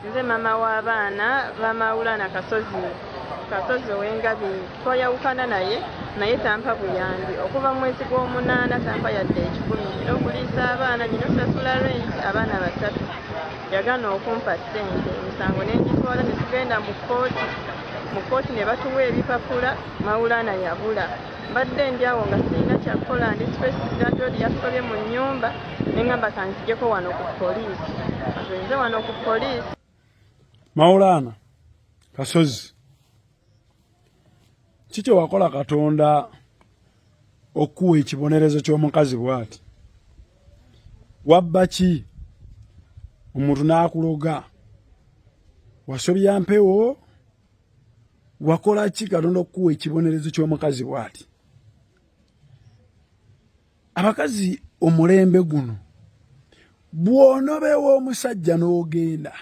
Nze mama w'abaana ba MAURANA Kasozi ow'Engabi. Twayawukana naye tampa buyambi. Okuva mu mwezi gw'omunaana tampa yadde ekikumi. N'okuliisa abaana gino sasula rent abaana basatu. Yagaana okumpa ssente. Emisango ne ngitwala ne tugenda mu kkooti. Mu kkooti ne batuwa ebipapula MAURANA yabula. Mbadde ndi awo nga sirina kyakukola ndi landlord yasobye mu nnyumba ne ngamba kanzijjeko wano ku poliisi. Nze wano ku poliisi. MAURANA Kasozi, kiki wakola Katonda okuwa ekibonerezo ky'omukazi bw'ati? Wabba ki? Omuntu n'akuloga? Wasobya mpewo? Wakola ki Katonda okuwa ekibonerezo ky'omukazi bw'ati? Abakazi omulembe guno bw'onobewa omusajja n'ogenda,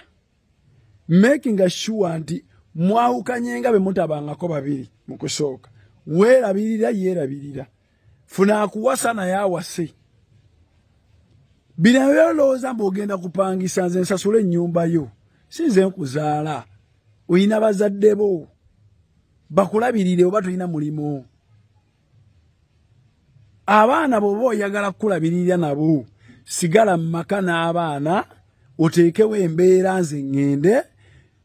making sure nti mwawukanye nga be mutabangako babiri mu kusooka. Weerabirira yeerabirira. Funa akuwasa naye awase. Bino byolowooza mb'ogenda kupangisa nze nsasula ennyumba yo. Si nze nkuzaala. Oyina bazadde bo. Bakulabirire oba toyina mulimu. Abaana bw'oba oyagala kukulabirira nabo, sigala mu maka n'abaana, oteekewo embeera nze ŋŋende,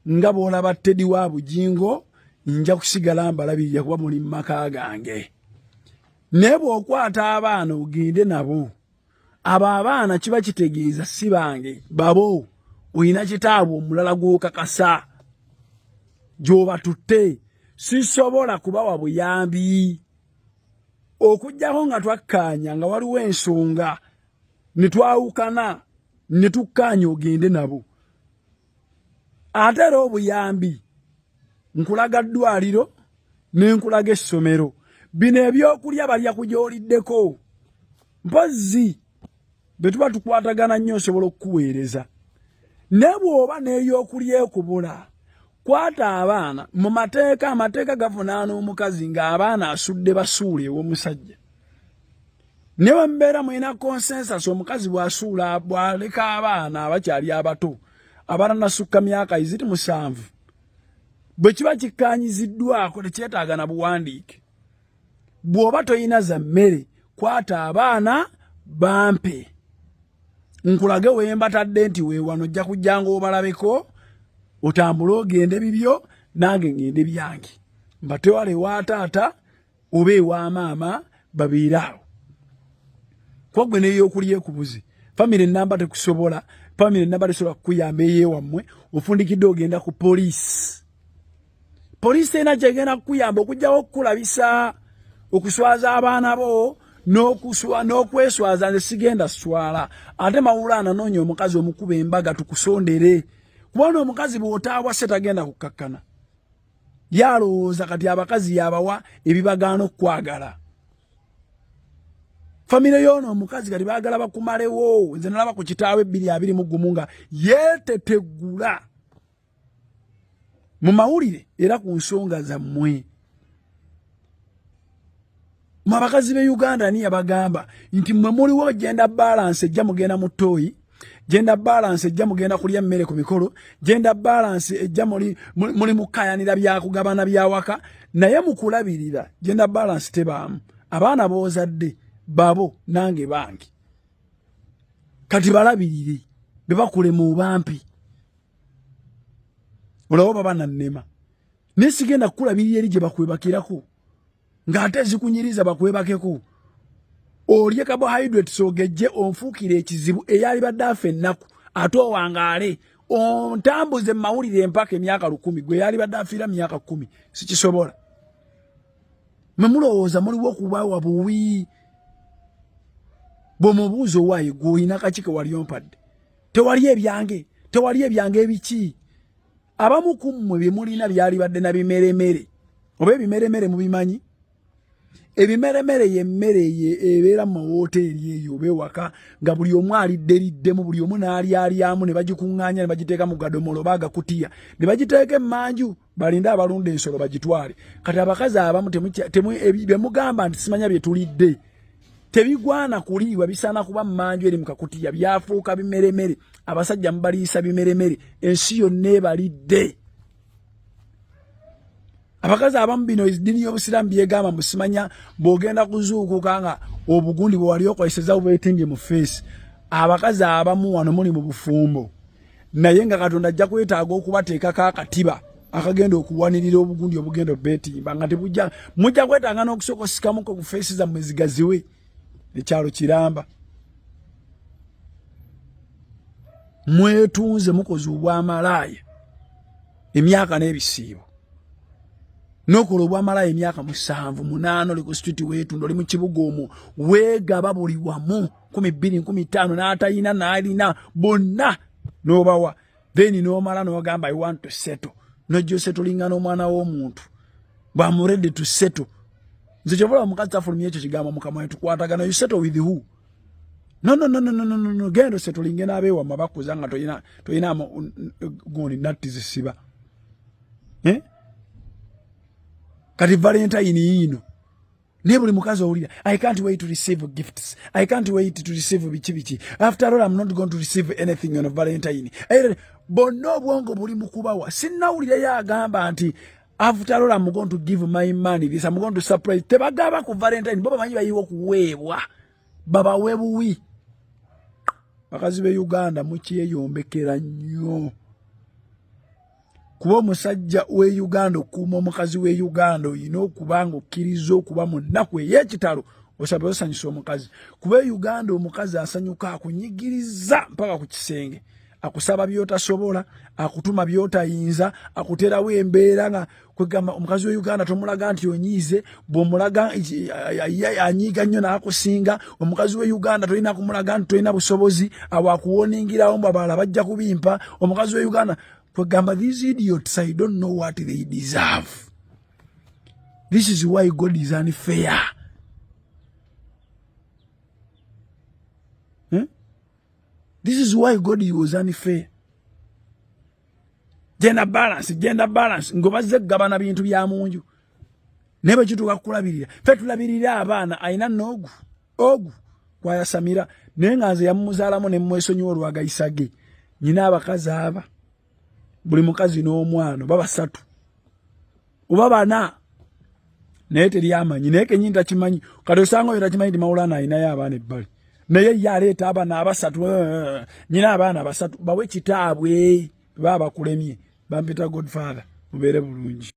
nga bw'olaba Teddy wa Bujingo, nja kusigala mbalabirira kuba muli mu maka gange. Naye bw'okwata abaana ogende nabo, abo abaana kiba kitegeeza si bange, babo, oyina kitaabwe omulala gw'okakasa, gy'obatutte, sisobola kubawa buyambi. Okujjaho nga twakkaanya nga waliwo ensonga, ne twawukana, ne tukkaanya ogende nabo. Ate era obuyambi, nkulaga ddwaliro, ne nkulaga essomero. Bino ebyokulya balya ku gy'oliddeko. Mpozzi, bwe tuba tukwatagana nnyo nsobola okukuweereza. Ne bw'oba n'ebyokulya ekubula, kwata abaana mu mateeka, amateeka gavunaana omukazi ng'abaana asudde basuula ew'omusajja. Ne bwe mbeera mulina consensus omukazi bw'asuula bw'aleka abaana abakyali abato abatanasukka myaka 7, bwe kiba kikkaanyiziddwako tekyetaaga na buwandiike. Bw'oba toyina za mmere, kwata abaana bampe. Nkulage wembatadde nti weewano ojja kujjanga obalabeko, otambule ogende bibyo, nange ngende byange. Mbatewale wa taata oba ewa maama babeeraawo. Kwa gwe n'ebyokulya ekubuze. Famire namba tekusobola, famire namba tesobola kukuyamba eyeewammwe, ofundikidde ogenda ku poliisi. Poliisi ena kyegenda kukuyamba okujjawo okukulabisa, okuswaza abaana bo, n'okweswaza nze sigenda swala. Ate MAURANA noonya omukazi omukuba embaga tukusondere. Kubona omukazi bw'otaabwa se tagenda kukkakkana. Yalowooza kati abakazi yabawa ebibagaana okukwagala. Famire y'ono omukazi kati baagala bakumalewo. Nze nalaba ku kitaawe 221 nga yeetetegula mu mawulire era ku nsonga zammwe. Mu abakazi b'e Uganda ni yabagamba nti mwe muliwo gender balance ejja mugenda mu ttooyi, gender balance ejja mugenda kulya mmere ku mikolo, gender balance ejja muli mukkayanira byakugabana byawaka, naye mukulabirira gender balance tebaamu. Abaana boozadde babo nange bange. Kati balabirire bebakule mu bampi. Olawo baba nannema. Nesigenda kukulabirira eri gye bakwebakirako. Ng'ate zikunyiriza bakwebakeko. Olye carbohydrates ogejje onfuukire ekizibu eyali badde afa ennaku ate owangaale ontambuze mawulire empaka emyaka 10 gwe yali badde afiira myaka 10 sikisobola. Mwe mulowooza muliwo okubawa buwi. Bw'omubuuzo waayo gw'olina kaki ke wali ompadde. Tewali ebyange ebiki. Abamu ku mmwe bye mulina byali badde na bimeremere. Oba ebimeremere mubimanyi? Ebimeremere y'emmere ebeera mu woteeri eyo obewaka nga buli omu alidde buli omu n'alyalyamu ne bagikuŋŋaanya ne bagiteeka mu gadomolo bagakutiya ne bagiteeka emmanju balinde abalunda ensolo bagitwale. Kati abakazi abamu bye mugamba nti simanya bye tulidde tebigwana kuliwa bisana kuba mmanju eri mukakutiya byafuuka bimeremere abasajja mbaliisa bimeremere ensi yonna ebalidde abakazi abamu bino eddiini y'obusiraamu byegamba musimanya bw'ogenda kuzuukuka nga obugundi bwe wali okozeseza bubeetinge mu feesi abakazi abamu wano muli mu bufumbo naye nga Katonda ajja kwetaaga okubateekako akatiba akagenda okuwanirira obugundi obugenda obeetimba nga tebujja mujja kwetaaga n'okusooka osikamuko ku feesi zammwe zigaziwe ekyalo kiramba mwetunze mukozi obwamalaaya emyaka n'ebisiibo nokola obwamalaaya emyaka 7 8 oli ku street weetunda oli mu kibuga omwo weegaba buli wamu 12 15 n'atayina n'alina bonna n'obawa then n'omala n'ogamba I want to settle nojjo settlinga n'omwana w'omuntu bw'amu ready to settle nze kyobola omukazi afulumya ekyo kigambo mukama tukwatagana you settle with who no gendo settlinga n'abeewa mabakuza nga toyina gundi natti zisiba kati valentine yino ne buli mukazi owulira I can't wait to receive gifts I can't wait to receive bichi after all I'm not going to receive anything on valentine bonna obwongo buli mukubawa sinnawulira yagamba nti after all I'm going to give my money this I'm going to surprise tebagaba ku valentine baba manyi bayiwo kuweebwa baba webuwi bakazi be Uganda mukiyeyombekera nnyo kuba omusajja we Uganda okuuma omukazi we Uganda oyina okubanga okkiriza okuba mu nnaku ey'ekitalo osabe osanyusa omukazi kuba Uganda omukazi asanyuka akunyigiriza mpaka ku kisenge akusaba byotasobola akutuma byotayinza akuterawo embeera nga kwegamba omukazi we Uganda tomulaga nti onyiize bw'omulaga anyiiga nnyo n'akusinga omukazi we Uganda tolina kumulaga nti tolina busobozi awakuwoningirawo mbu abalala bajja kubimpa omukazi we Uganda kwegamba these idiots I don't know what they deserve. This is why God is unfair. This is why God was unfair. Gender balance. Ngobaze gabana bintu bya munju. Neba kituka kulabirira. Fe tulabirira abaana aina nogu. Ogu kwa yasamira nenganze yamuzalamu ne mwesonyi olwagayisage. Nyina abakazi aba. Buli mukazi n'omwana baba 3. Oba bana. Naye teri amanyi naye kenyinta kimanyi kati osanga oyo takimanyi maulana ayinayo abaana ebbali naye yaleeta abaana 3 nyina abaana 3 bawe kitaabwe baba kulemye bampita Godfather mubeere bulungi.